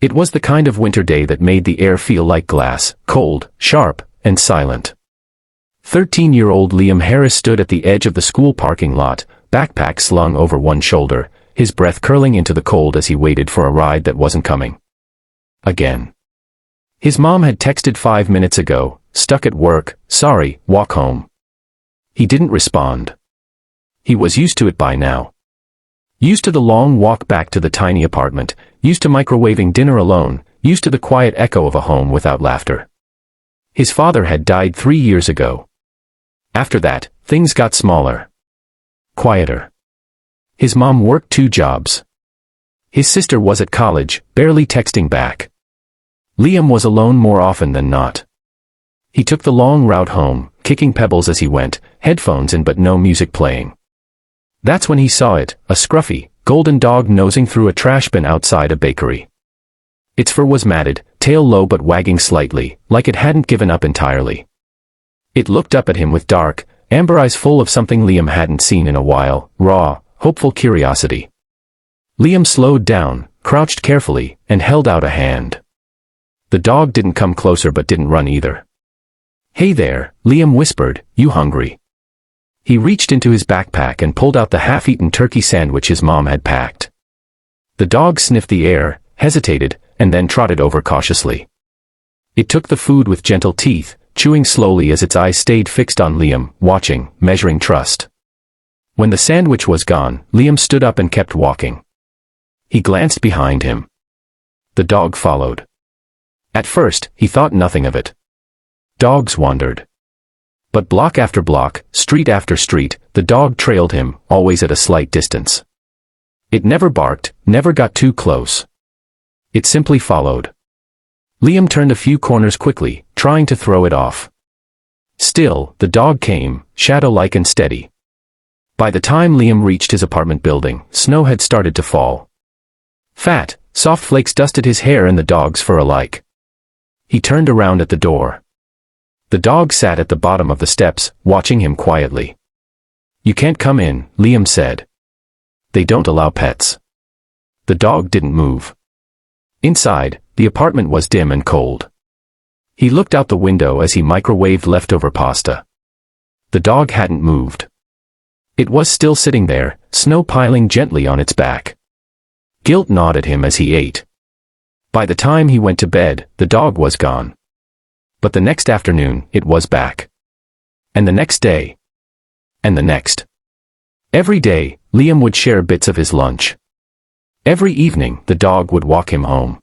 It was the kind of winter day that made the air feel like glass, cold, sharp, and silent. 13-year-old Liam Harris stood at the edge of the school parking lot, backpack slung over one shoulder, his breath curling into the cold as he waited for a ride that wasn't coming. Again. His mom had texted 5 minutes ago, "Stuck at work, sorry, walk home." He didn't respond. He was used to it by now. Used to the long walk back to the tiny apartment, used to microwaving dinner alone, used to the quiet echo of a home without laughter. His father had died 3 years ago. After that, things got smaller. Quieter. His mom worked 2 jobs. His sister was at college, barely texting back. Liam was alone more often than not. He took the long route home, kicking pebbles as he went, headphones in but no music playing. That's when he saw it, a scruffy, golden dog nosing through a trash bin outside a bakery. Its fur was matted, tail low but wagging slightly, like it hadn't given up entirely. It looked up at him with dark, amber eyes full of something Liam hadn't seen in a while, raw, hopeful curiosity. Liam slowed down, crouched carefully, and held out a hand. The dog didn't come closer but didn't run either. "Hey there," Liam whispered, "you hungry?" He reached into his backpack and pulled out the half-eaten turkey sandwich his mom had packed. The dog sniffed the air, hesitated, and then trotted over cautiously. It took the food with gentle teeth, chewing slowly as its eyes stayed fixed on Liam, watching, measuring trust. When the sandwich was gone, Liam stood up and kept walking. He glanced behind him. The dog followed. At first, he thought nothing of it. Dogs wandered. But block after block, street after street, the dog trailed him, always at a slight distance. It never barked, never got too close. It simply followed. Liam turned a few corners quickly, trying to throw it off. Still, the dog came, shadow-like and steady. By the time Liam reached his apartment building, snow had started to fall. Fat, soft flakes dusted his hair and the dog's fur alike. He turned around at the door. The dog sat at the bottom of the steps, watching him quietly. "You can't come in," Liam said. "They don't allow pets." The dog didn't move. Inside, the apartment was dim and cold. He looked out the window as he microwaved leftover pasta. The dog hadn't moved. It was still sitting there, snow piling gently on its back. Guilt gnawed at him as he ate. By the time he went to bed, the dog was gone. But the next afternoon, it was back. And the next day. And the next. Every day, Liam would share bits of his lunch. Every evening, the dog would walk him home.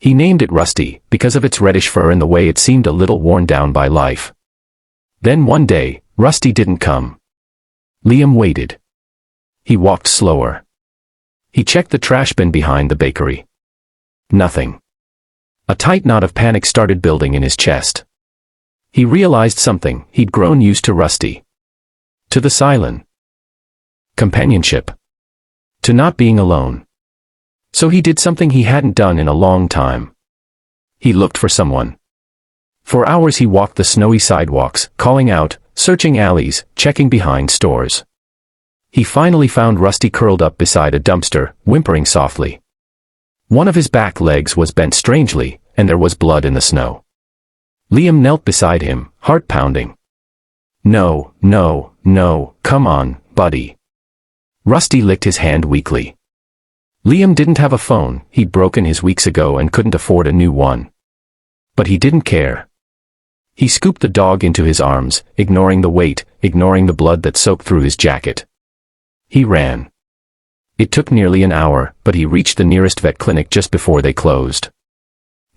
He named it Rusty, because of its reddish fur and the way it seemed a little worn down by life. Then one day, Rusty didn't come. Liam waited. He walked slower. He checked the trash bin behind the bakery. Nothing. A tight knot of panic started building in his chest. He realized something: he'd grown used to Rusty. To the silent companionship. To not being alone. So he did something he hadn't done in a long time. He looked for someone. For hours he walked the snowy sidewalks, calling out, searching alleys, checking behind stores. He finally found Rusty curled up beside a dumpster, whimpering softly. One of his back legs was bent strangely, and there was blood in the snow. Liam knelt beside him, heart pounding. "No, no, no, come on, buddy." Rusty licked his hand weakly. Liam didn't have a phone, he'd broken his weeks ago and couldn't afford a new one. But he didn't care. He scooped the dog into his arms, ignoring the weight, ignoring the blood that soaked through his jacket. He ran. It took nearly an hour, but he reached the nearest vet clinic just before they closed.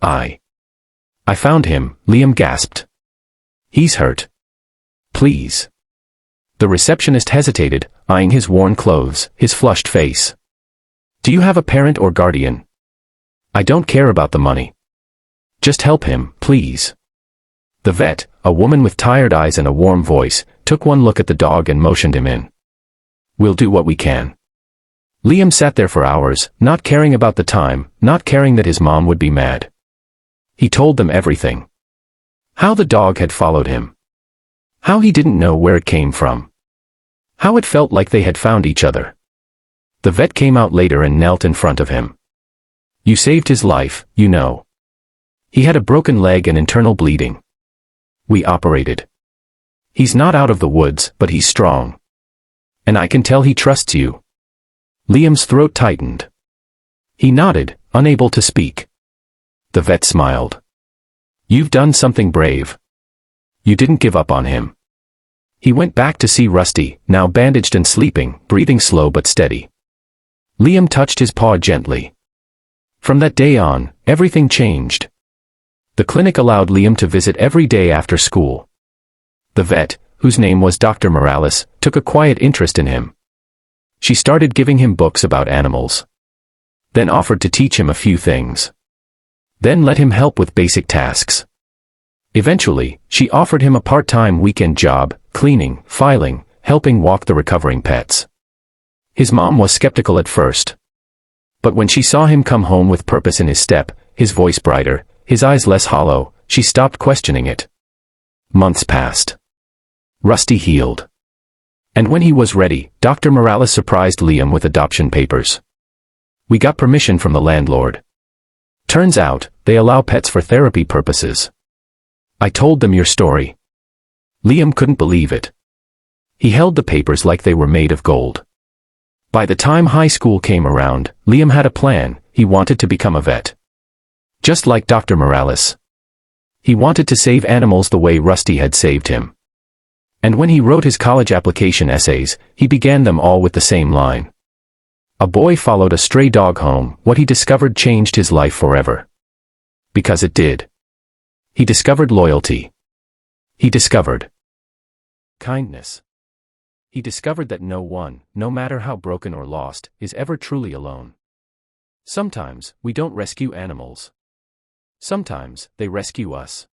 I found him," Liam gasped. "He's hurt. Please." The receptionist hesitated, eyeing his worn clothes, his flushed face. "Do you have a parent or guardian?" "I don't care about the money. Just help him, please." The vet, a woman with tired eyes and a warm voice, took one look at the dog and motioned him in. "We'll do what we can." Liam sat there for hours, not caring about the time, not caring that his mom would be mad. He told them everything. How the dog had followed him. How he didn't know where it came from. How it felt like they had found each other. The vet came out later and knelt in front of him. You saved his life, you know. He had a broken leg and internal bleeding. We operated. He's not out of the woods, but he's strong. And I can tell he trusts you." Liam's throat tightened. He nodded, unable to speak. The vet smiled. "You've done something brave. You didn't give up on him." He went back to see Rusty, now bandaged and sleeping, breathing slow but steady. Liam touched his paw gently. From that day on, everything changed. The clinic allowed Liam to visit every day after school. The vet, whose name was Dr. Morales, took a quiet interest in him. She started giving him books about animals. Then offered to teach him a few things. Then let him help with basic tasks. Eventually, she offered him a part-time weekend job, cleaning, filing, helping walk the recovering pets. His mom was skeptical at first. But when she saw him come home with purpose in his step, his voice brighter, his eyes less hollow, she stopped questioning it. Months passed. Rusty healed. And when he was ready, Dr. Morales surprised Liam with adoption papers. "We got permission from the landlord. Turns out, they allow pets for therapy purposes." I told them your story. Liam couldn't believe it. He held the papers like they were made of gold. By the time high school came around, Liam had a plan. He wanted to become a vet. Just like Dr. Morales. He wanted to save animals the way Rusty had saved him. And when he wrote his college application essays, he began them all with the same line. A boy followed a stray dog home. What he discovered changed his life forever. Because it did. He discovered loyalty. He discovered kindness. He discovered that no one, no matter how broken or lost, is ever truly alone. Sometimes, we don't rescue animals. Sometimes, they rescue us.